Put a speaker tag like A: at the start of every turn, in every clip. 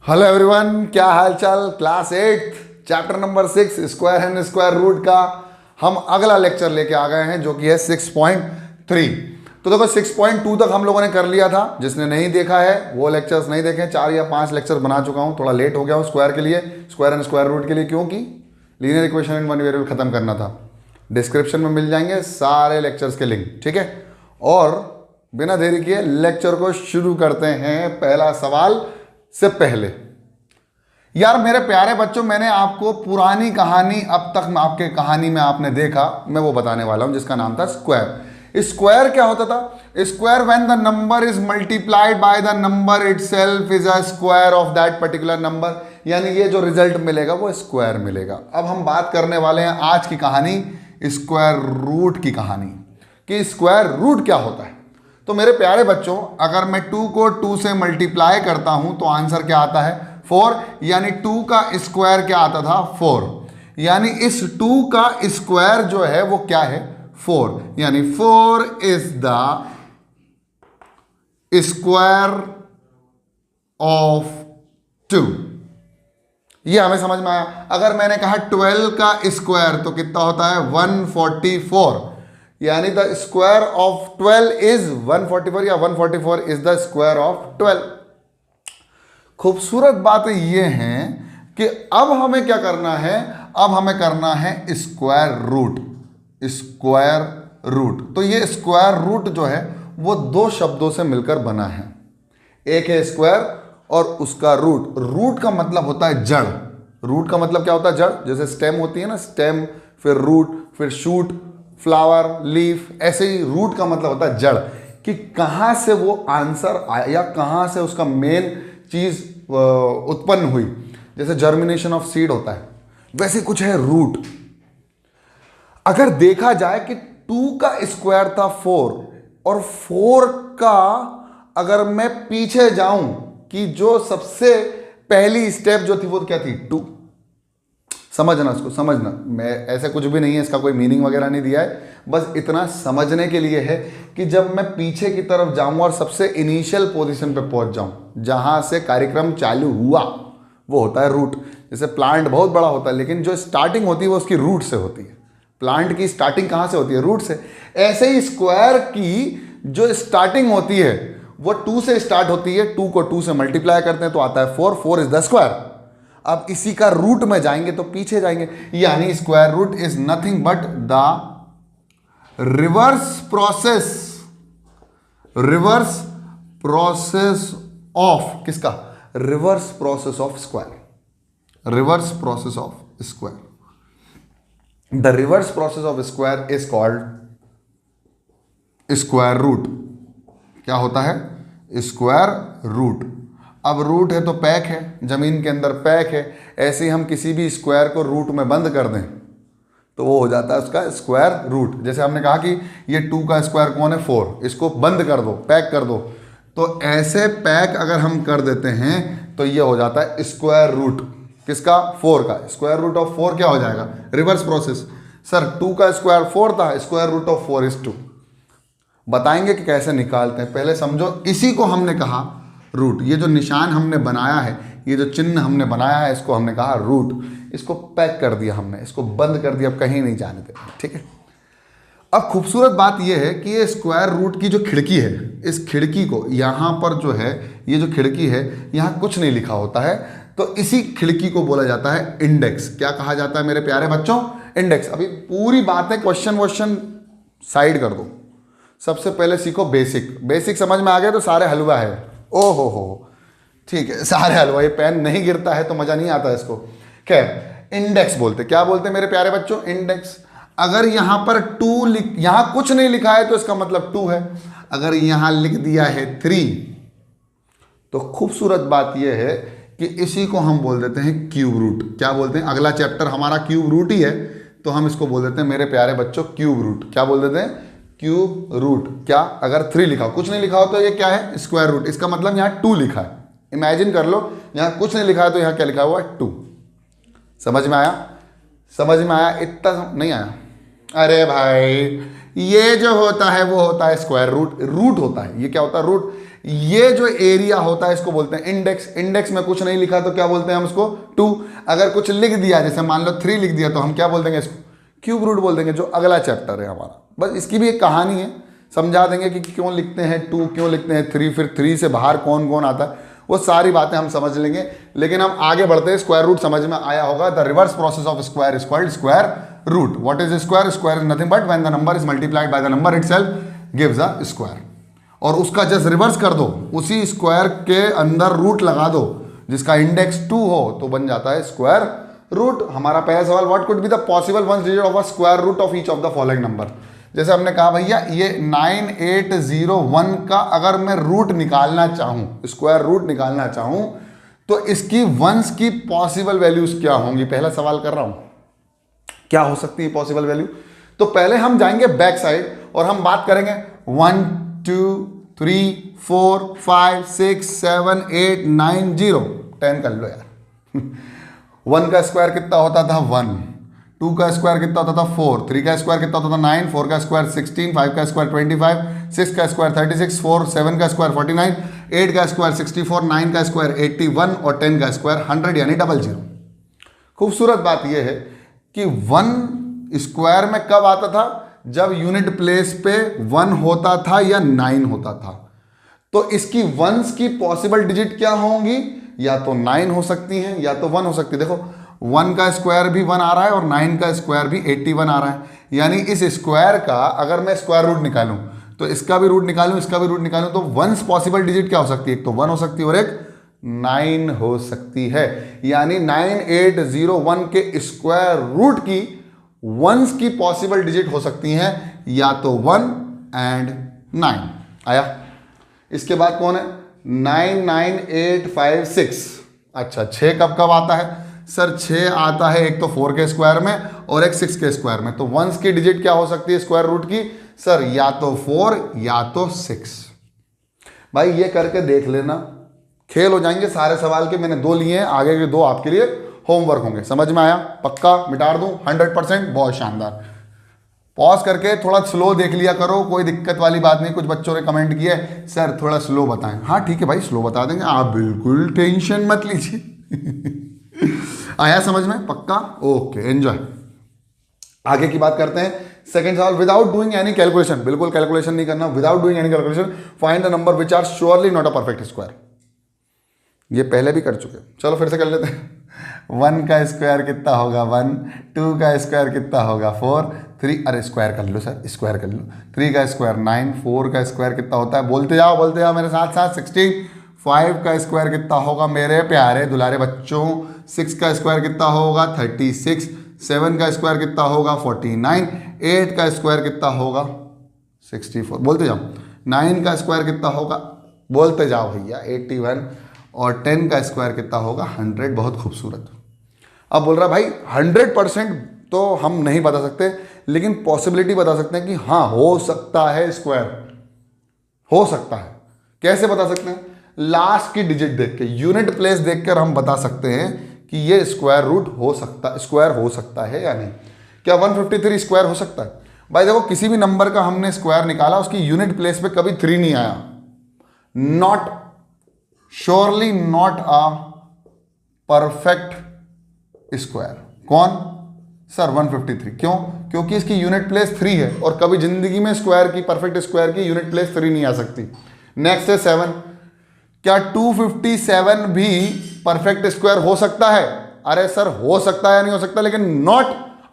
A: Hello everyone, क्या हाल चाल। Class 8 chapter number 6 square and square root का हम अगला लेक्चर लेके आ गए हैं जो कि है 6.3। तो देखो 6.2 तक हम लोगों ने कर लिया था। जिसने नहीं देखा है वो लेक्चर्स नहीं देखे, 4 या 5 लेक्चर बना चुका हूँ। थोड़ा लेट हो गया हूँ स्क्वायर के लिए, स्क्वायर एंड स्क्वायर रूट के लिए, क्योंकि linear equation in one variable खत्म करना था। डिस्क्रिप्शन में मिल जाएंगे सारे लेक्चर्स के लिंक, ठीक है। और बिना देरी किए लेक्चर को शुरू करते हैं। पहला सवाल से पहले, यार मेरे प्यारे बच्चों, मैंने आपको पुरानी कहानी अब तक आपके कहानी में आपने देखा, मैं वो बताने वाला हूं, जिसका नाम था स्क्वायर। स्क्वायर क्या होता था? Square when the number is multiplied by the number itself is a square of that particular number. यानी ये जो रिजल्ट मिलेगा वो स्क्वायर मिलेगा। अब हम बात करने वाले हैं आज की कहानी, स्क्वायर रूट की कहानी, कि स्क्वायर रूट क्या होता है। तो मेरे प्यारे बच्चों, अगर मैं 2 को 2 से मल्टीप्लाई करता हूं तो आंसर क्या आता है? 4। यानी 2 का स्क्वायर क्या आता था? 4। यानी इस 2 का स्क्वायर जो है वो क्या है? 4। यानी 4 इज द स्क्वायर ऑफ 2। ये हमें समझ में आया। अगर मैंने कहा 12 का स्क्वायर तो कितना होता है? 144। यानी द स्क्वायर ऑफ 12 इज 144, या 144 इज द स्क्वायर ऑफ 12। खूबसूरत बात ये है कि अब हमें क्या करना है? अब हमें करना है स्क्वायर रूट। स्क्वायर रूट, तो ये स्क्वायर रूट जो है वो 2 शब्दों से मिलकर बना है। एक है स्क्वायर और उसका रूट। रूट का मतलब होता है जड़। रूट का मतलब क्या होता है? जड़। जैसे स्टेम होती है ना, स्टेम, फिर रूट, फिर शूट, फ्लावर, लीफ, ऐसे ही रूट का मतलब होता है जड़, कि कहां से वो आंसर आया या कहां से उसका मेन चीज उत्पन्न हुई। जैसे जर्मिनेशन ऑफ सीड होता है, वैसे कुछ है रूट। अगर देखा जाए कि 2 का स्क्वायर था 4, और 4 का अगर मैं पीछे जाऊं कि जो सबसे पहली स्टेप जो थी वो क्या थी? 2। समझना, इसको समझना। मैं ऐसे कुछ भी नहीं है, इसका कोई मीनिंग वगैरह नहीं दिया है, बस इतना समझने के लिए है कि जब मैं पीछे की तरफ जाऊं और सबसे इनिशियल पोजीशन पे पहुंच जाऊं जहां से कार्यक्रम चालू हुआ, वो होता है रूट। जैसे प्लांट बहुत बड़ा होता है, लेकिन जो स्टार्टिंग होती है वो उसकी रूट से होती है। प्लांट की स्टार्टिंग कहां से होती है? रूट से। ऐसे ही स्क्वायर की जो स्टार्टिंग होती है वो 2 से स्टार्ट होती है। 2 को 2 से मल्टीप्लाई करते हैं तो आता है 4। 4 इज द स्क्वायर। अब इसी का रूट में जाएंगे तो पीछे जाएंगे, यानी square root is nothing but the reverse process of किसका? Reverse process of square. Reverse process of square, the reverse process of square is called square root. क्या होता है? Square root. अब रूट है तो पैक है, जमीन के अंदर पैक है। ऐसे ही हम किसी भी स्क्वायर को रूट में बंद कर दें तो वो हो जाता है उसका स्क्वायर रूट। जैसे हमने कहा कि ये 2 का स्क्वायर कौन है? 4। इसको बंद कर दो, पैक कर दो। तो ऐसे पैक अगर हम कर देते हैं तो ये हो जाता है स्क्वायर रूट। किसका? 4 का। स्क्वायर रूट ऑफ 4 क्या हो जाएगा? Reverse process. सर 2 का स्क्वायर 4 था, स्क्वायर रूट ऑफ 4 इज 2। बताएंगे कि कैसे निकालते हैं। पहले समझो, इसी को हमने कहा रूट। ये जो निशान हमने बनाया है, ये जो चिन्ह हमने बनाया है, इसको हमने कहा रूट। इसको पैक कर दिया हमने, इसको बंद कर दिया, अब कहीं नहीं जाने देते, ठीक है। अब खूबसूरत बात यह है कि ये स्क्वायर रूट की जो खिड़की है, इस खिड़की को यहाँ पर जो है, ये जो खिड़की है, यहाँ कुछ नहीं लिखा होता है, तो इसी खिड़की को बोला जाता है इंडेक्स। क्या कहा जाता है मेरे प्यारे बच्चों? इंडेक्स। अभी पूरी बातें क्वेश्चन साइड कर दो। सबसे पहले सीखो बेसिक। बेसिक समझ में आ गया तो सारे हलवा है। ओ हो, ठीक है, सारे हलवा। ये पेन नहीं गिरता है तो मजा नहीं आता इसको। खैर, इंडेक्स बोलते, क्या बोलते मेरे प्यारे बच्चों? इंडेक्स। अगर यहां पर 2 यहां कुछ नहीं लिखा है तो इसका मतलब 2 है। अगर यहां लिख दिया है 3 तो खूबसूरत बात यह है कि इसी को हम बोल देते हैं क्यूब रूट। क्या बोलते हैं? अगला चैप्टर हमारा क्यूब रूट ही है, तो हम इसको बोल देते हैं मेरे प्यारे बच्चों क्यूब रूट। क्या बोल देते हैं? Cube root. क्या? अगर 3 लिखा हो, कुछ नहीं लिखा हो तो ये क्या है? Square root. इसका मतलब यहाँ 2 लिखा है। इमेजिन कर लो, यहाँ कुछ नहीं लिखा है तो यहाँ क्या लिखा हुआ है? 2। समझ में आया? समझ में आया? इतना नहीं आया? अरे भाई, ये जो होता है वो होता है स्क्वायर रूट। रूट होता है, ये क्या होता है? रूट। ये जो एरिया होता है इसको बोलते हैं इंडेक्स। इंडेक्स में कुछ नहीं लिखा तो क्या बोलते हैं हम इसको 2। अगर कुछ लिख दिया, जैसे मान लो 3 लिख दिया, तो हम क्या बोल देंगे इसको क्यूब रूट बोल देंगे, जो अगला चैप्टर है हमारा। बस इसकी भी एक कहानी है, समझा देंगे कि क्यों लिखते हैं 2, क्यों लिखते हैं 3, फिर 3 से बाहर कौन कौन आता है, वो सारी बातें हम समझ लेंगे। लेकिन हम आगे बढ़ते हैं, स्क्वायर रूट समझ में आया होगा। The reverse process of square is called square root. What is square? Square is nothing but when the number is multiplied by the number itself gives a square. और उसका जस्ट रिवर्स कर दो, उसी square के अंदर root लगा दो जिसका इंडेक्स 2 हो, तो बन जाता है स्क्वायर रूट। हमारा पहला सवाल, what could be the possible ones digit of a square root of each of the following number. जैसे हमने कहा भैया ये 9801 का अगर मैं रूट निकालना चाहूं, स्क्वायर रूट निकालना चाहूं, तो इसकी वंस की पॉसिबल वैल्यूज क्या होंगी। पहला सवाल कर रहा हूं, क्या हो सकती है पॉसिबल वैल्यू। तो पहले हम जाएंगे बैक साइड और हम बात करेंगे 1 2 3 4 5 6 7 8 9 0 10 कर लो यार। 1 का स्क्वायर कितना होता था 1, 2 का स्क्वायर कितना होता था 4, 3 का स्क्वायर कितना होता था 9, 4 का स्क्वायर 16, 5 का स्क्वायर 25, 6 का स्क्वायर 36, 4 7 का स्क्वायर 49, 8 का स्क्वायर 64, 9 का स्क्वायर 81 और 10 का स्क्वायर 100 यानी 00। खूबसूरत बात यह है कि 1 स्क्वायर में कब आता था, जब यूनिट प्लेस पे 1 होता था या 9 होता था। तो इसकी वंस की पॉसिबल डिजिट क्या होंगी, या तो 9 हो सकती हैं या तो 1 हो सकती है। देखो 1 का स्क्वायर भी 1 आ रहा है और 9 का स्क्वायर भी 81 आ रहा है, यानी इस स्क्वायर का अगर मैं स्क्वायर रूट निकालूं, तो इसका भी रूट निकालूं, इसका भी रूट निकालूं, तो वंस पॉसिबल डिजिट क्या हो सकती है, एक तो 1 हो सकती है और एक 9 हो सकती है। यानी 9801 के स्क्वायर रूट की वंस की पॉसिबल डिजिट हो सकती हैं या तो 1 एंड 9। आया। इसके बाद कौन है 99856। अच्छा 6 कब कब आता है सर, 6 आता है एक तो 4 के स्क्वायर में और एक 6 के स्क्वायर में। तो वंस की डिजिट क्या हो सकती है स्क्वायर रूट की सर, या तो 4 या तो 6। भाई ये करके देख लेना, खेल हो जाएंगे सारे सवाल के। मैंने 2 लिए हैं, आगे के 2 आपके लिए होमवर्क होंगे। समझ में आया? पक्का मिटा दूं 100%? बहुत शानदार। पॉज करके थोड़ा स्लो देख लिया करो, कोई दिक्कत वाली बात नहीं। कुछ बच्चों ने कमेंट किया है सर थोड़ा स्लो बताएं। हाँ ठीक है भाई, स्लो बता देंगे, आप बिल्कुल टेंशन मत लीजिए। आया समझ में? पक्का? Okay, enjoy. आगे की बात करते हैं। सेकंड सवाल, विदाउट डूइंग एनी कैलकुलेशन, बिल्कुल कैलकुलेशन नहीं करना, without doing any calculation find the number which are surely not a perfect square. ये पहले भी कर चुके, चलो फिर से कर लेते हैं। 1 का स्क्वायर कितना होगा 1, 2 का स्क्वायर कितना होगा 4, 3, अरे स्क्वायर कर लो सर, स्क्वायर कर लो, 3 का स्क्वायर 9, 4 का स्क्वायर कितना होता है, बोलते जाओ मेरे साथ साथ 16, 5 का स्क्वायर कितना होगा मेरे प्यारे दुलारे बच्चों, 6 का स्क्वायर कितना होगा 36, 7 का स्क्वायर कितना होगा 49, 8 का स्क्वायर कितना होगा 64, बोलते जाओ, 9 का स्क्वायर कितना होगा, बोलते जाओ भैया 81, और 10 का स्क्वायर कितना होगा 100। बहुत खूबसूरत। अब बोल रहा भाई 100% तो हम नहीं बता सकते, लेकिन पॉसिबिलिटी बता सकते हैं कि हाँ हो सकता है स्क्वायर, हो सकता है। कैसे बता सकते हैं? लास्ट की डिजिट देख के, यूनिट प्लेस देखकर हम बता सकते हैं कि ये स्क्वायर रूट हो सकता, स्क्वायर हो सकता है या नहीं। क्या 153 स्क्वायर हो सकता है? भाई देखो किसी भी नंबर का हमने स्क्वायर निकाला, उसकी यूनिट प्लेस पे कभी 3 नहीं आया। Not surely not a perfect square. कौन सर? 153। क्यों? क्योंकि इसकी यूनिट प्लेस 3 है और कभी जिंदगी में स्क्वायर की, परफेक्ट स्क्वायर की यूनिट प्लेस 3 नहीं आ सकती। नेक्स्ट है 7। क्या 257 भी परफेक्ट स्क्वायर हो सकता है? अरे सर हो सकता है या नहीं हो सकता, लेकिन not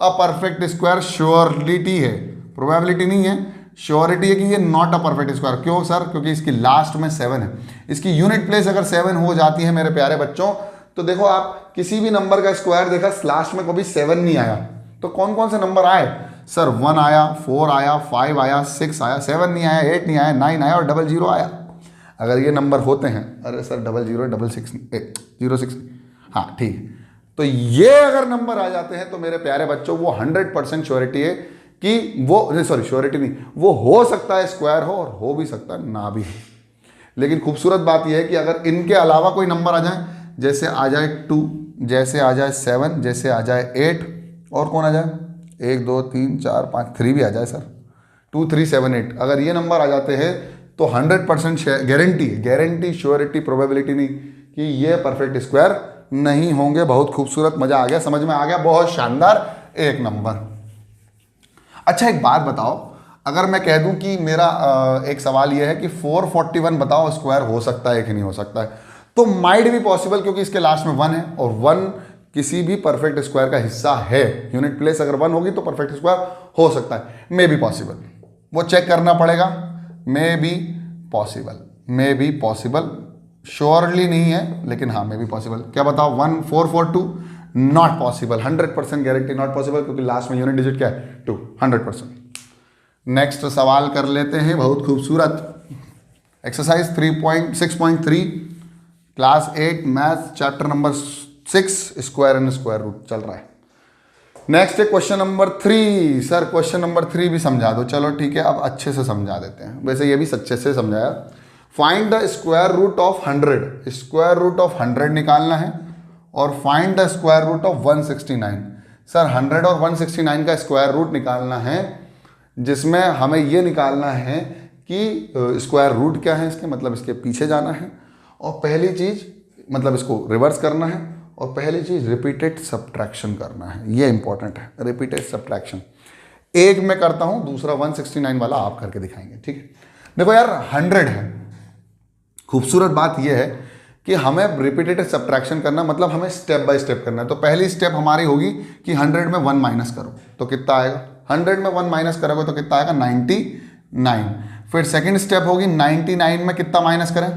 A: a perfect square. Surety है, प्रोबेबिलिटी नहीं है, श्योरिटी है कि ये नॉट अ परफेक्ट स्क्वायर। क्यों सर? क्योंकि इसकी लास्ट में 7 है। इसकी यूनिट प्लेस अगर 7 हो जाती है मेरे प्यारे बच्चों, तो देखो आप किसी भी नंबर का स्क्वायर देखा, लास्ट में कभी 7 नहीं आया। तो कौन कौन से नंबर आए सर? 1 आया, 4 आया, 5 आया, 6 आया, 7 नहीं आया, 8 नहीं आया, 9 आया और 00 आया। अगर ये नंबर होते हैं, अरे सर 00, 06, हाँ ठीक, तो ये अगर नंबर आ जाते हैं तो मेरे प्यारे बच्चों वो 100% श्योरिटी है कि वो, सॉरी श्योरिटी नहीं, वो हो सकता है स्क्वायर हो और हो भी सकता है ना भी हो। लेकिन खूबसूरत बात यह है कि अगर इनके अलावा कोई नंबर आ जाए, जैसे आ जाए 2, जैसे आ जाए 7, जैसे आ जाए 8, और कौन आ जाए 1 2 3 4 5, 3 भी आ जाए सर, 2 3 7 8, अगर ये नंबर आ जाते हैं तो 100% गारंटी श्योरिटी प्रोबेबिलिटी नहीं कि ये परफेक्ट स्क्वायर नहीं होंगे। बहुत खूबसूरत, मजा आ गया, समझ में आ गया, बहुत शानदार, एक नंबर। अच्छा एक बात बताओ, अगर मैं कह दूं कि मेरा एक सवाल यह है कि 441 बताओ स्क्वायर हो सकता है कि नहीं हो सकता है, तो माइट भी पॉसिबल, क्योंकि इसके लास्ट में 1 है और 1 किसी भी परफेक्ट स्क्वायर का हिस्सा है। यूनिट प्लेस अगर 1 होगी तो परफेक्ट स्क्वायर हो सकता है। मे बी पॉसिबल, वो चेक करना पड़ेगा। मे बी पॉसिबल, श्योरली नहीं है लेकिन हाँ मे बी पॉसिबल। क्या बताओ, 1442 not possible, 100% guarantee not possible, क्योंकि लास्ट में यूनिट डिजिट क्या है 2, 100%। नेक्स्ट सवाल कर लेते हैं, बहुत खूबसूरत। Exercise 3.6.3 class 8 math chapter number 6 square and square root चल रहा है। नेक्स्ट है question number 3। Sir question number 3 भी समझा दो। चलो ठीक है, अब अच्छे से समझा देते हैं, वैसे ये भी अच्छे से समझाया। Find the square root of 100, square root of 100 निकालना है, और find the square root of 169। Sir 100 और 169 का स्क्वायर रूट निकालना है, जिसमें हमें ये निकालना है कि स्क्वायर रूट क्या है इसके, मतलब इसके पीछे जाना है, और पहली चीज़ मतलब इसको रिवर्स करना है, और पहली चीज़ रिपीटेड सब्ट्रैक्शन करना है। ये इंपॉर्टेंट है, रिपीटेड सब्ट्रैक्शन। एक मैं करता हूँ, दूसरा 169 वाला आप करके दिखाएंगे, ठीक है। देखो यार 100 है, खूबसूरत बात यह है कि हमें रिपीटेड सब्ट्रैक्शन करना, मतलब हमें स्टेप बाय स्टेप करना है। तो पहली स्टेप हमारी होगी कि 100 में 1 माइनस करो तो कितना आएगा, 100 में 1 माइनस करोगे तो कितना आएगा 99। फिर सेकंड स्टेप होगी 99 में कितना माइनस करें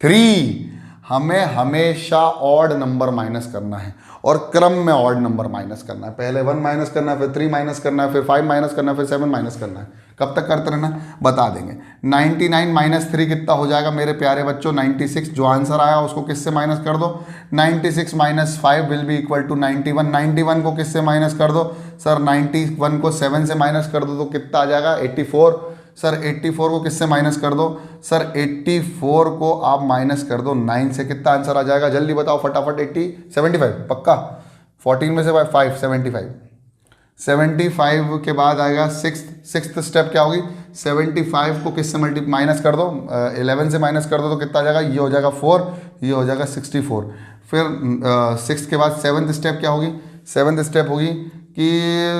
A: 3। हमें हमेशा ऑड नंबर माइनस करना है, और क्रम में ऑड नंबर माइनस करना है। पहले 1 माइनस करना है, फिर 3 माइनस करना है, फिर 5 माइनस करना है, फिर 7 माइनस करना है। कब तक करते रहना बता देंगे। 99 माइनस 3 कितना हो जाएगा मेरे प्यारे बच्चों, 96। जो आंसर आया उसको किससे माइनस कर दो, 96 minus 5 will be equal to 91। 91 को किससे माइनस कर दो सर, 91 को 7 से माइनस कर दो तो कितना आ जाएगा 84। सर 84 को किससे माइनस कर दो, सर 84 को आप माइनस कर दो 9 से, कितना आंसर आ जाएगा जल्दी बताओ फटाफट। 75 पक्का, 14 में से 5 75 के बाद आएगा सिक्स्थ स्टेप क्या होगी, 75 को किससे माइनस कर दो 11 से माइनस कर दो तो कितना आ जाएगा, ये हो जाएगा 4, ये हो जाएगा 64। फिर 6 के बाद 7th स्टेप क्या होगी, 7th स्टेप होगी कि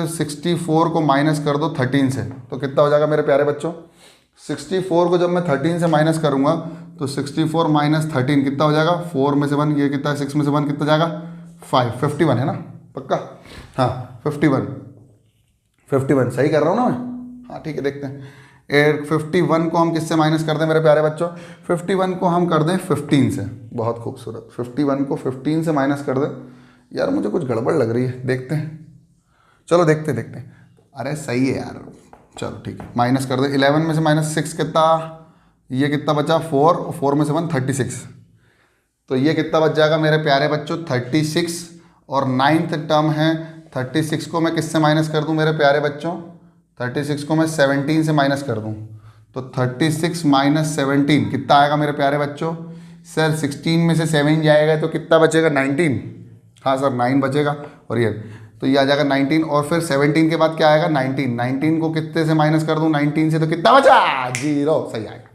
A: 64 को माइनस कर दो 13 से तो कितना हो जाएगा मेरे प्यारे बच्चों। 64 को जब मैं 13 से माइनस करूंगा तो 64 माइनस 13 कितना हो जाएगा, 4 में से 1, ये कितना है 6 में से 1 कितना जाएगा 5, 51 है ना पक्का, हाँ 51 सही कर रहा हूँ ना मैं, हाँ ठीक है देखते हैं। 51 को हम किससे माइनस कर दें मेरे प्यारे बच्चों, 51 को हम कर दें 15 से। बहुत खूबसूरत, 51 को 15 से माइनस कर दें। यार मुझे कुछ गड़बड़ लग रही है, देखते हैं, चलो देखते हैं। अरे सही है यार, चलो ठीक है माइनस कर दे। 11 में से माइनस 6 कितना, ये कितना बचा 4, और 4 में से 1 36, तो ये कितना बच जाएगा मेरे प्यारे बच्चों 36। और 9th टर्म है 36 को मैं किससे माइनस कर दूं मेरे प्यारे बच्चों, 36 को मैं 17 से माइनस कर दूं तो 36 माइनस 17 कितना आएगा मेरे प्यारे बच्चों। सर 16 में से 7 जाएगा तो कितना बचेगा 19, हाँ सर 9 बचेगा, और ये तो ये आ जाएगा 19। और फिर 17 के बाद क्या आएगा 19 को कितने से माइनस कर दूं 19 से तो कितना बचा 0, सही आएगा।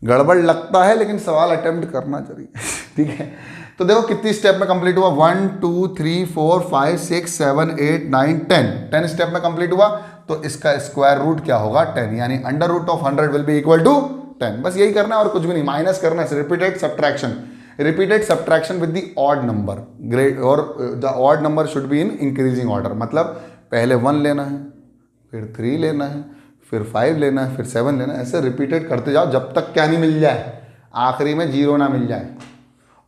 A: गड़बड़ लगता है लेकिन सवाल अटेम्प्ट करना चाहिए ठीक है। तो देखो कितनी स्टेप में कंप्लीट हुआ, 1 2 3 4 5 6 7 8 9 10 स्टेप में कंप्लीट हुआ। तो इसका स्क्वायर रूट क्या होगा 10, यानी under root of 100 will be equal to 10। बस यही करना है और कुछ भी नहीं, माइनस करना है, repeated subtraction with the odd number, great, और the odd number should be in increasing order. मतलब पहले 1 लेना है, फिर 3 लेना है, फिर 5 लेना है, फिर 7 लेना है, ऐसे रिपीटेड करते जाओ जब तक क्या नहीं मिल जाए, आखिरी में 0 ना मिल जाए।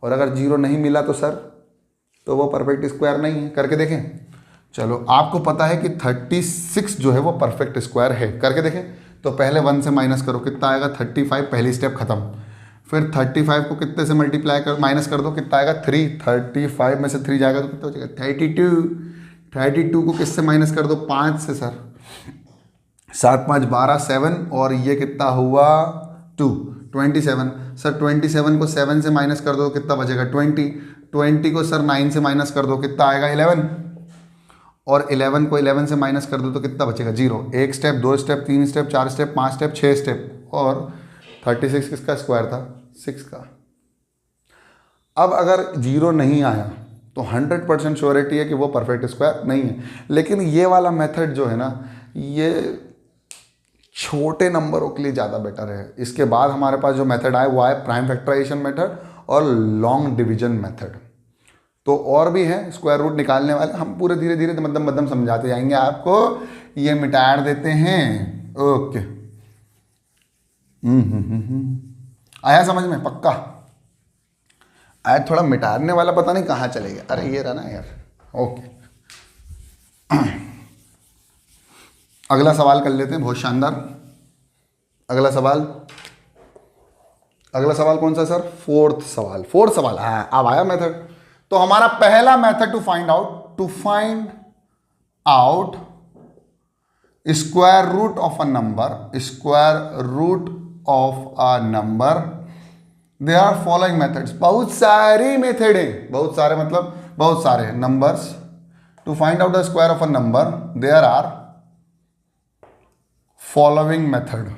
A: और अगर 0 नहीं मिला तो सर तो वो परफेक्ट स्क्वायर नहीं है, करके देखें। चलो आपको पता है कि 36 जो है वो परफेक्ट स्क्वायर है, करके देखें। तो पहले 1 से माइनस करो कितना आएगा 35, पहली स्टेप खत्म। फिर 35 को कितने से मल्टीप्लाई कर माइनस कर दो कितना आएगा 3, 35 में से 3 जाएगा तो कितना हो जाएगा 32 को किससे माइनस कर दो 5 से सर, 7 5 12 7, और ये कितना हुआ 2 27। सर 27 को 7 से माइनस कर दो कितना बचेगा 20 को सर 9 से माइनस कर दो कितना आएगा 11, और 11 को 11 से माइनस कर दो तो कितना बचेगा? 0। 1 step, 2 step, 3 step, 4 step, 5 step, 6 step, और 36 किसका स्क्वायर था? 6 का। अब अगर 0 नहीं आया तो 100% श्योरिटी है कि वो परफेक्ट स्क्वायर नहीं है। लेकिन ये वाला मेथड जो है ना, ये छोटे नंबरों के लिए ज़्यादा बेटर है। इसके बाद हमारे पास जो मेथड आए वो आए प्राइम फैक्टराइजेशन मेथड और लॉन्ग डिवीजन मेथड। तो और भी है स्क्वायर रूट निकालने वाले, हम पूरे धीरे धीरे मध्यम मध्यम समझाते जाएंगे आपको। ये मिटा देते हैं। ओके। आया समझ में? पक्का आया? थोड़ा मिटाने वाला पता नहीं कहाँ चले गया। अरे ये रहा ना यार। ओके, अगला सवाल कर लेते हैं। बहुत शानदार। अगला सवाल कौन सा सर? फोर्थ सवाल। हाँ, अब आया मेथड। तो हमारा पहला method to find out square root of a number, they are following methods. बहुत सारी मेथड है, बहुत सारे मतलब बहुत सारे numbers. To find out the square of a number there are following method.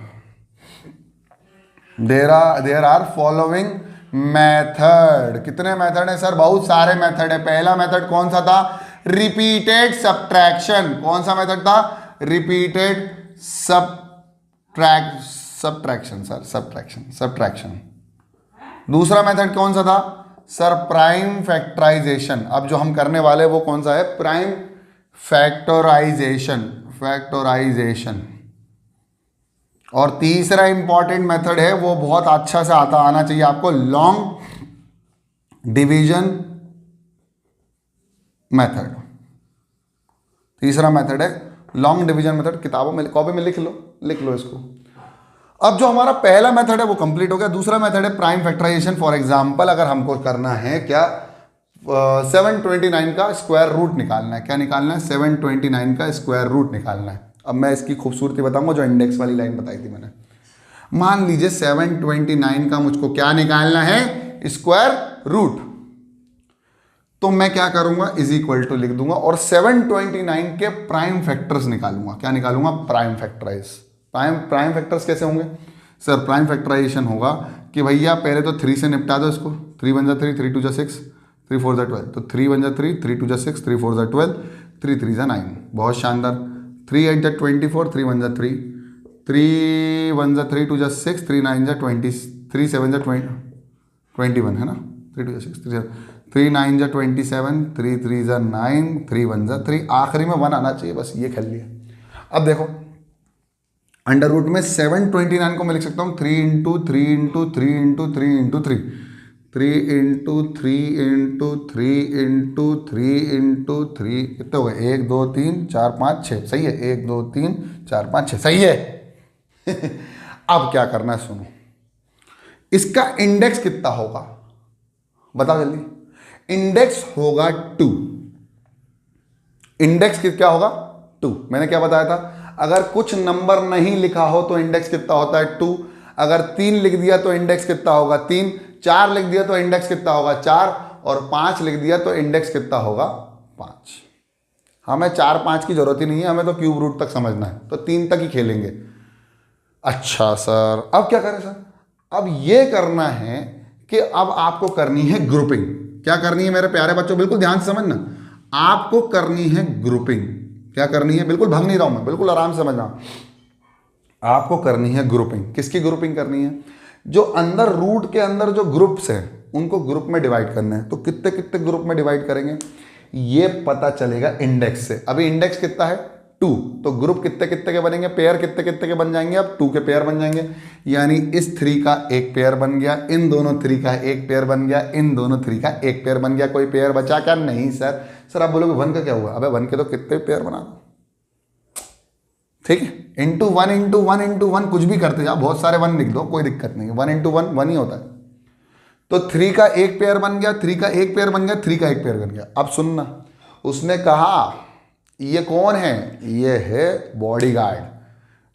A: There are following method. कितने method है सर? बहुत सारे मेथड है। पहला मेथड कौन सा था? Repeated subtraction. कौन सा मेथड था? Repeated subtraction. दूसरा मेथड कौन सा था सर? Prime factorisation. अब जो हम करने वाले वो कौन सा है? Prime factorization. और तीसरा इंपॉर्टेंट मेथड है, वो बहुत अच्छा से आना चाहिए आपको, लॉन्ग डिवीजन मेथड। तीसरा मेथड है लॉन्ग डिवीजन मेथड। किताबों में, कॉपी में लिख लो इसको। अब जो हमारा पहला मेथड है वो कंप्लीट हो गया। दूसरा मेथड है प्राइम फैक्टराइजेशन। फॉर एग्जांपल, अगर हमको करना है क्या, 729 का स्क्वायर रूट निकालना है। क्या निकालना है? 729 का स्क्वायर रूट निकालना है। अब मैं इसकी खूबसूरती बताऊंगा, जो इंडेक्स वाली लाइन बताई थी मैंने। मान लीजिए 729 का मुझको क्या निकालना है? Square root. तो मैं क्या करूंगा? इज इक्वल टू लिख दूंगा और 729 के प्राइम फैक्टर्स निकालूंगा। क्या निकालूंगा? प्राइम फैक्टर्स कैसे होंगे सर? प्राइम फैक्टराइजेशन होगा कि भैया पहले तो 3 से निपटा दो इसको। 3 1 जा 3, 3 2 जा 6, 3 4 जा 12। तो 3 1 जा 3, 3 2 जा 6, 3 4 जा 12, 3 3 जा 9। बहुत शानदार। 3 8 जा 24, 3 1 जा 3, 3 1 जा 3, 2 जा 6, 3 9 जा 20, 3 7 जा 21 है ना? 3 2 जा 6, 3 9 जा 27, 3 3 जा 9, 3 1 जा 3। आखिरी में 1 आना चाहिए, बस ये खेल लिया। अब देखो अंडर रूट में 729 को मैं लिख सकता हूँ 3 into 3 into 3 into 3 into 3, 3 into 3 into 3 into 3 into 3। कितने हो गए? 1 2 3 4 5 6। सही है। 1 2 3 4 5 6। सही है। अब क्या करना है सुनो। इसका इंडेक्स कितना होगा बताओ जल्दी। इंडेक्स होगा 2। इंडेक्स क्या होगा? 2। मैंने क्या बताया था? अगर कुछ नंबर नहीं लिखा हो तो इंडेक्स कितना होता है? 2। अगर 3 लिख दिया तो इंडेक्स कितना होगा? 3। 4 लिख दिया तो इंडेक्स कितना होगा? 4। और 5 लिख दिया तो इंडेक्स कितना होगा? 5। हमें 4 5 की जरूरत ही नहीं है, हमें तो क्यूब रूट तक समझना है, तो 3 तक ही खेलेंगे। अच्छा सर, अब क्या करें सर? अब ये करना है कि अब आपको करनी है ग्रुपिंग। क्या करनी है मेरे प्यारे बच्चों? बिल्कुल ध्यान से समझना। आपको करनी है ग्रुपिंग। क्या करनी है? बिल्कुल भंग नहीं रहा हूं मैं, बिल्कुल आराम से समझना। आपको करनी है ग्रुपिंग। किसकी ग्रुपिंग करनी है? जो अंदर रूट के अंदर जो ग्रुप्स हैं उनको ग्रुप में डिवाइड करना है। तो कितने कितने ग्रुप में डिवाइड करेंगे ये पता चलेगा इंडेक्स से। अभी इंडेक्स कितना है? 2। तो ग्रुप कितने कितने के बनेंगे? पेयर कितने कितने के बन जाएंगे? अब 2 के पेयर बन जाएंगे। यानी इस 3 का एक पेयर बन गया, इन दोनों 3 का एक पेयर बन गया, इन दोनों 3 का एक पेयर बन गया। कोई पेयर बचा क्या? नहीं सर। सर आप बोलोगे 1 का क्या हुआ? अबे 1 के तो कितने पेयर बना दो। ठीक है। इंटू 1 इंटू 1 इंटू 1 कुछ भी करते जाओ, बहुत सारे 1 लिख दो, कोई दिक्कत नहीं है। 1 इंटू 1 1 ही होता है। तो 3 का एक पेयर बन गया, 3 का एक पेयर बन गया, 3 का एक पेयर बन गया। अब सुनना, उसने कहा ये कौन है? ये है बॉडीगार्ड,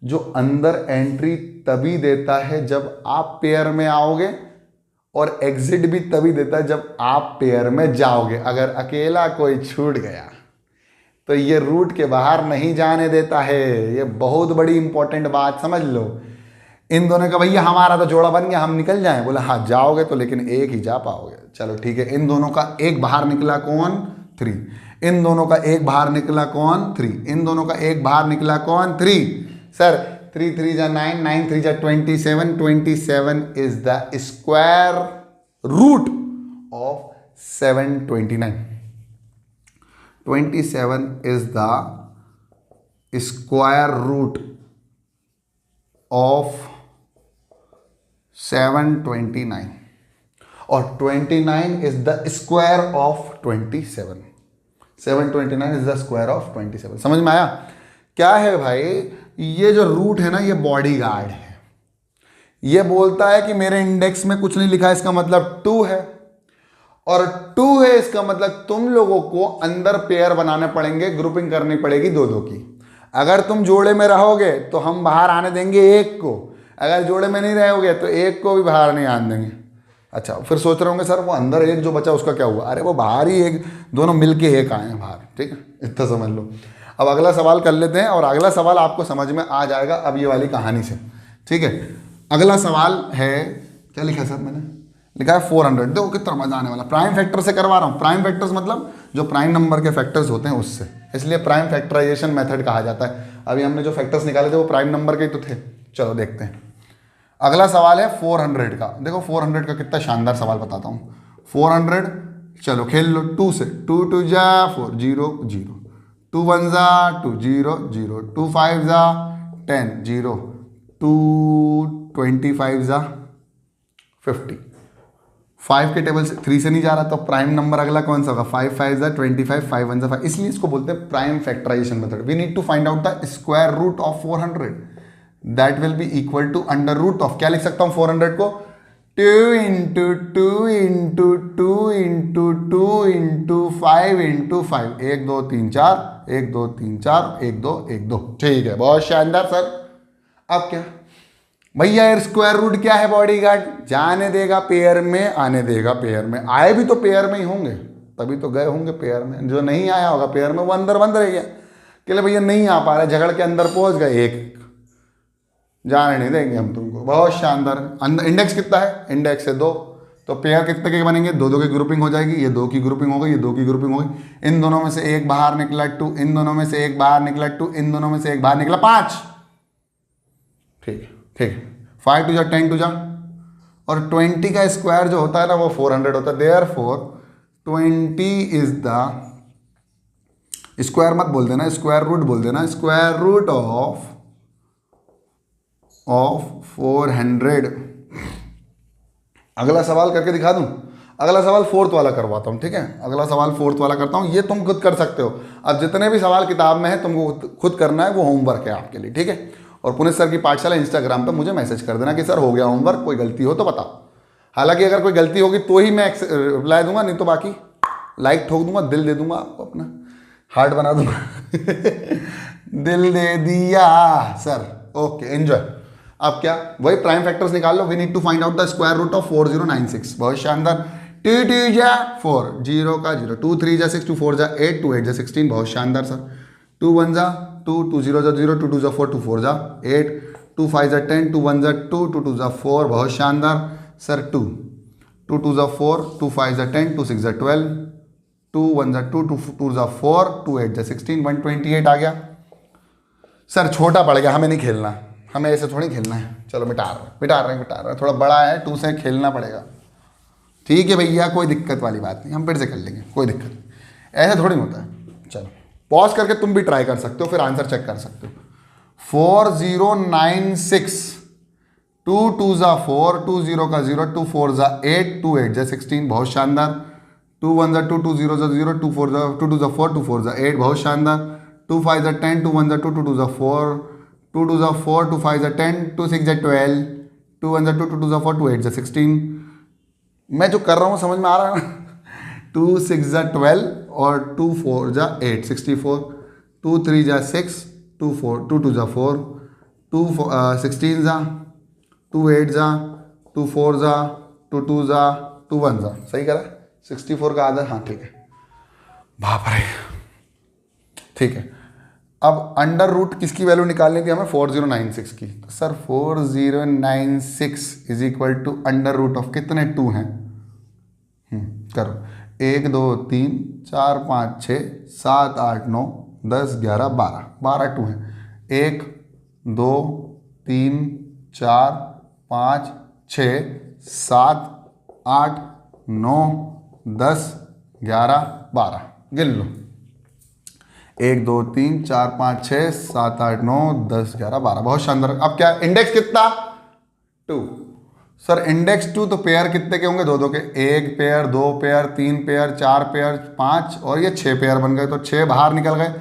A: जो अंदर एंट्री तभी देता है जब आप पेयर में आओगे और एग्जिट भी तभी देता है जब आप पेयर में जाओगे। अगर अकेला कोई छूट गया तो ये रूट के बाहर नहीं जाने देता है। ये बहुत बड़ी इंपॉर्टेंट बात समझ लो। इन दोनों का भैया हमारा तो जोड़ा बन गया, हम निकल जाएं, बोला हाँ जाओगे तो, लेकिन एक ही जा पाओगे। चलो ठीक है, इन दोनों का एक बाहर निकला कौन? 3। इन दोनों का एक बाहर निकला कौन? 3। इन दोनों का एक बाहर निकला कौन? 3। सर 3 3 जा 9, 9 3 जा 27, 27 is the square root of 729। 27 is the square root of 729 और 29 is the square of 27। 729 is the square of 27। समझ में आया? क्या है भाई, ये जो रूट है ना, ये बॉडी गार्ड है। ये बोलता है कि मेरे इंडेक्स में कुछ नहीं लिखा है, इसका मतलब 2 है, और 2 है इसका मतलब तुम लोगों को अंदर पेयर बनाने पड़ेंगे, ग्रुपिंग करनी पड़ेगी 2-2 की। अगर तुम जोड़े में रहोगे तो हम बाहर आने देंगे 1 को, अगर जोड़े में नहीं रहोगे तो 1 को भी बाहर नहीं आने देंगे। अच्छा, फिर सोच रहे होंगे सर वो अंदर 1 जो बचा उसका क्या हुआ? अरे वो बाहर ही 1, दोनों मिलके 1 आए हैं बाहर। ठीक है, इतना समझ लो। अब अगला सवाल कर लेते हैं, और अगला सवाल आपको समझ में आ जाएगा अब ये वाली कहानी से। ठीक है, अगला सवाल है, क्या लिखा है सर मैंने? लिखा है 400। देखो कितना मजा आने वाला। प्राइम फैक्टर से करवा रहा हूँ। प्राइम फैक्टर्स मतलब जो प्राइम नंबर के फैक्टर्स होते हैं उससे, इसलिए प्राइम फैक्टराइजेशन मेथड कहा जाता है। अभी हमने जो फैक्टर्स निकाले थे वो प्राइम नंबर के तो थे। चलो देखते हैं। अगला सवाल है 400 का। देखो 400 का कितना शानदार सवाल बताता हूँ। 400, चलो खेल लो 2 से। 2 2 जा 4, 0 0, 2 1 जा 2, 0 0, 2 5 जा 10, 0, 2 25 जा 50। 5 के टेबल से 3 से नहीं जा रहा, तो प्राइम नंबर अगला कौन सा होगा? 5 5 जा 25, 5 1 जा 5। इसलिए इसको बोलते हैं prime factorization method. We need to find out the square root of 400, that will be equal to under root of, क्या लिख सकता हूँ 400 को? 2 into 2 into 2 into 2 into 5 into 5। 1 2 3 4, 1 2 3 4, 1 2 1 2। ठीक है, बहुत शानदार सर। अब क्या भैया, स्क्वायर रूट क्या है? बॉडी गार्ड जाने देगा पेयर में, आने देगा पेयर में। आए भी तो पेयर में ही होंगे, तभी तो गए होंगे पेयर में। जो नहीं आया होगा पेयर में वो अंदर बंद रह गया कि भैया नहीं आ पा रहा, झगड़ के अंदर पहुंच गए, 1 जाने नहीं देंगे हम तुमको। बहुत शानदार। अंदर इंडेक्स कितना है? इंडेक्स है 2, तो पेयर कितने के बनेंगे? 2-2 की ग्रुपिंग हो जाएगी। ये 2 की ग्रुपिंग हो गई, ये 2 की ग्रुपिंग हो गई। इन दोनों में से 1 बाहर निकला 2, इन दोनों में से 1 बाहर निकला 2, इन दोनों में से 1 बाहर निकला 5। ठीक है, ठीक है। 5 2 जा 10 2 जा, और 20 का स्क्वायर जो होता है ना वो 400 होता है। देयरफॉर 20 इज द स्क्वायर, मत बोल देना स्क्वायर रूट, बोल देना स्क्वायर रूट ऑफ 400। अगला सवाल करके दिखा दूं? अगला सवाल 4th वाला करवाता हूं। ठीक है, अगला सवाल 4th वाला करता हूं। ये तुम खुद कर सकते हो। अब जितने भी सवाल किताब में है तुमको खुद करना है, वो होमवर्क है आपके लिए। ठीक है, और पुनित सर की पाठशाला इंस्टाग्राम पर मुझे मैसेज कर देना कि सर हो गया होमवर्क, कोई गलती हो तो बताओ। हालांकि अगर कोई गलती होगी तो ही मैं रिप्लाई दूंगा, नहीं तो बाकी लाइक ठोक दूंगा, दिल दे दूंगा आपको, अपना हार्ट बना दूंगा। दिल दे दिया सर। Okay, enjoy. अब क्या, वही प्राइम फैक्टर्स निकाल लो। We need to find out the square root of 4096। बहुत शानदार। 2 2 जा 4, 0 का 0, 2 3 जा 6, 2 4 जा 8, 2 8 जा 16। बहुत शानदार सर। 2 1 जा 2, 2 0 जा 0, 2 2 जा 4, 2 4 जा 8, 2 5 जा 10, 2 1 जा 2, 2 2 जा 4। बहुत शानदार सर। 2 2 2 जा 4, 2 5 जा 10, 2 6 जा 12, 2 1 जा 2, 2 2 जा 4, 2 8 जा 16, 128 आ गया सर। छोटा पड़ गया, हमें नहीं खेलना, हमें ऐसे थोड़ी खेलना है। चलो मिटा रहे हैं, थोड़ा बड़ा है, 2 से खेलना पड़ेगा। ठीक है भैया, कोई दिक्कत वाली बात नहीं, हम फिर से कर लेंगे, कोई दिक्कत नहीं, ऐसे थोड़ी होता है। चलो पॉज करके तुम भी ट्राई कर सकते हो, फिर आंसर चेक कर सकते हो। 4096, 2 2 जा 4, 2 0 का 0, 2 4 जा 8, 2 8 जा 16। बहुत शानदार। 2 1 जा 2, 2 0 जा 0, 2 4 जा 2 2 जा 4, 2 4 जा 8। बहुत शानदार। 2 5 जा 10, 2 1 जा 2, 2 2 जा 4, 2 2 जा 4, 2 5 जा 10, 2 6 जा 12, 2 1 जा 2, 2 2 जा 4, 2 8 जा 16। मैं जो कर रहा हूँ समझ में आ रहा है ना। 2 6 जा 12 और 2 4 जा 8, 64, 2 3 जा 6, 2 4 2 2 जा 4, 2 16 जा, 2 8 जा, 2 4 जा, 2 2 जा, 2 1 जा। सही करा? 64 का आधा, हाँ ठीक है। बाप रे, ठीक है, अब अंडर रूट किसकी वैल्यू निकालनी थी हमें, 4096 की। तो sir 4096 is equal to under root of कितने 2 हैं, करो 1 2 3 4 5 6 7 8 9 10 11 12, 12 2 हैं, 1 2 3 4 5 6 7 8 9 10 11 12, गिन लो, 1 2 3 4 5 6 7 8 9 10 11 12, बहुत शानदार। अब क्या इंडेक्स कितना, 2। सर इंडेक्स 2 तो पेयर कितने के होंगे, 2 के, 1 पेयर 2 पेयर 3 पेयर 4 पेयर 5 और ये 6 पेयर बन गए, तो 6 बाहर निकल गए,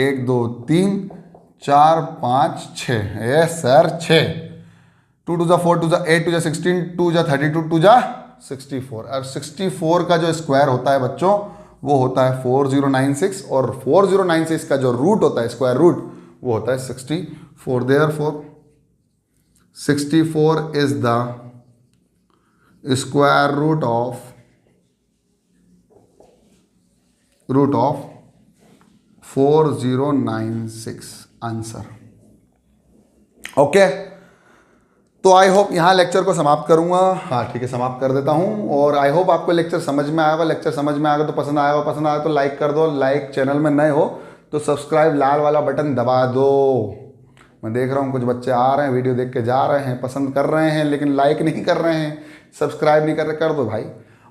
A: 1 2 3 4 5 6, यस सर 6, 2 2 4 2 8 2 16 2 32 2 64। अब 64 का जो स्क्वायर होता है बच्चों वो होता है 4096 और 4096 का जो रूट होता है स्क्वायर रूट वो होता है 64। Therefore 64 is the square root of 4096, answer. Okay, तो आई होप यहाँ लेक्चर को समाप्त करूंगा। हाँ ठीक है, समाप्त कर देता हूँ। और आई होप आपको लेक्चर समझ में आएगा। लेक्चर समझ में आएगा तो पसंद आएगा, पसंद आया तो लाइक कर दो, लाइक, चैनल में नए हो तो सब्सक्राइब लाल वाला बटन दबा दो। मैं देख रहा हूँ कुछ बच्चे आ रहे हैं, वीडियो देख के जा रहे हैं, पसंद कर रहे हैं, लेकिन लाइक नहीं कर रहे हैं, सब्सक्राइब नहीं कर रहे, कर दो भाई।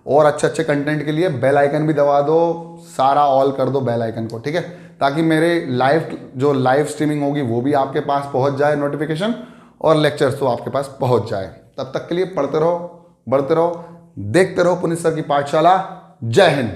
A: और अच्छे अच्छे कंटेंट के लिए बेल आइकन भी दबा दो, सारा ऑल कर दो बेल आइकन को, ठीक है, ताकि मेरे लाइव स्ट्रीमिंग होगी वो भी आपके पास पहुंच जाए नोटिफिकेशन, और लेक्चर्स तो आपके पास पहुंच जाए। तब तक के लिए पढ़ते रहो, बढ़ते रहो, देखते रहो पुनीत सर की पाठशाला। जय हिंद।